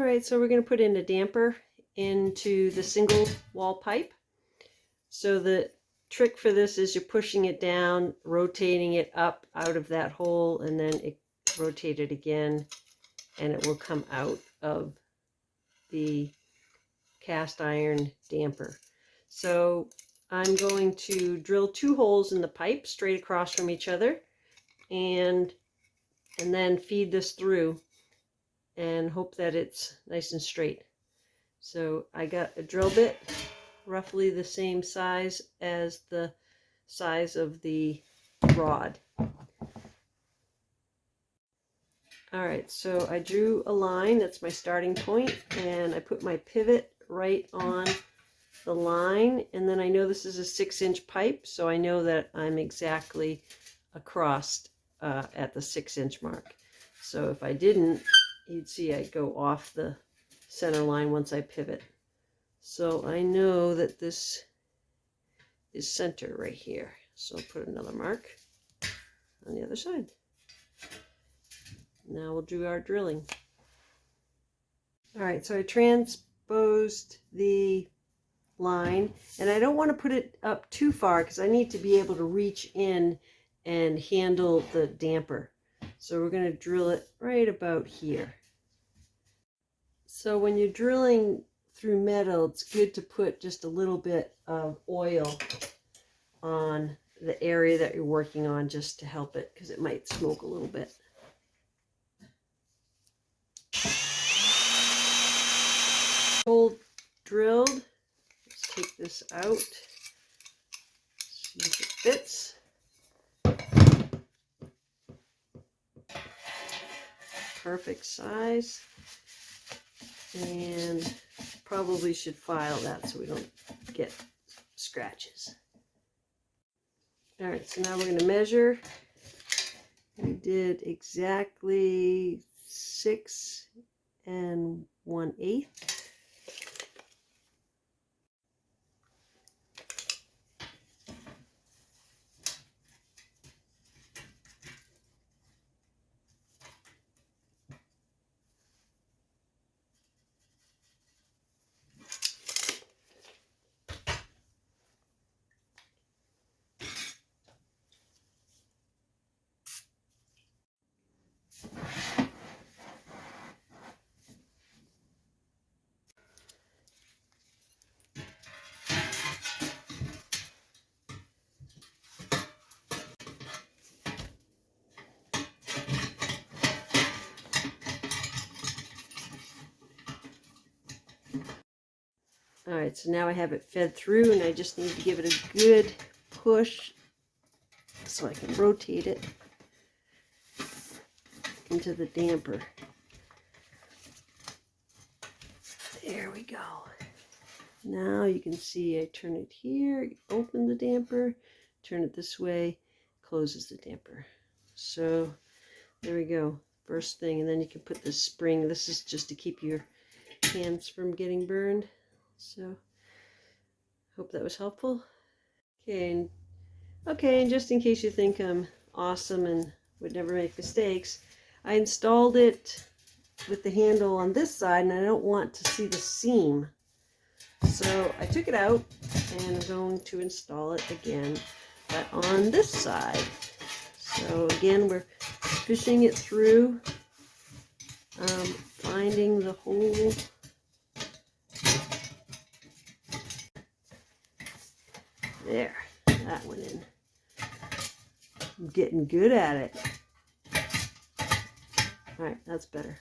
Alright, so we're going to put in a damper into the single wall pipe. So the trick for this is you're pushing it down, rotating it up out of that hole, and then rotate it again, and it will come out of the cast iron damper. So I'm going to drill 2 holes in the pipe straight across from each other, and then feed this through and hope that it's nice and straight. So I got a drill bit roughly the same size as the size of the rod. Alright, so I drew a line, that's my starting point, and I put my pivot right on the line, and then I know this is a 6-inch pipe, so I know that I'm exactly across at the 6-inch mark. So if I didn't, you'd see I'd go off the center line once I pivot. So I know that this is center right here. So I'll put another mark on the other side. Now we'll do our drilling. Alright, so I transposed the line, and I don't want to put it up too far because I need to be able to reach in and handle the damper. So we're going to drill it right about here. So when you're drilling through metal, it's good to put just a little bit of oil on the area that you're working on just to help it, because it might smoke a little bit. Hole drilled. Let's take this out. See if it fits. Perfect size. And probably should file that so we don't get scratches. Alright, so now we're going to measure. We did exactly 6 1/8. Alright, so now I have it fed through, and I just need to give it a good push so I can rotate it into the damper. There we go. Now you can see I turn it here, open the damper, turn it this way, closes the damper. So there we go, first thing, and then you can put this spring. This is just to keep your hands from getting burned. So, hope that was helpful. Okay, and just in case you think I'm awesome and would never make mistakes, I installed it with the handle on this side, and I don't want to see the seam. So I took it out, and I'm going to install it again, but on this side. So again, we're fishing it through, finding the hole. There, that went in. I'm getting good at it. All right, that's better.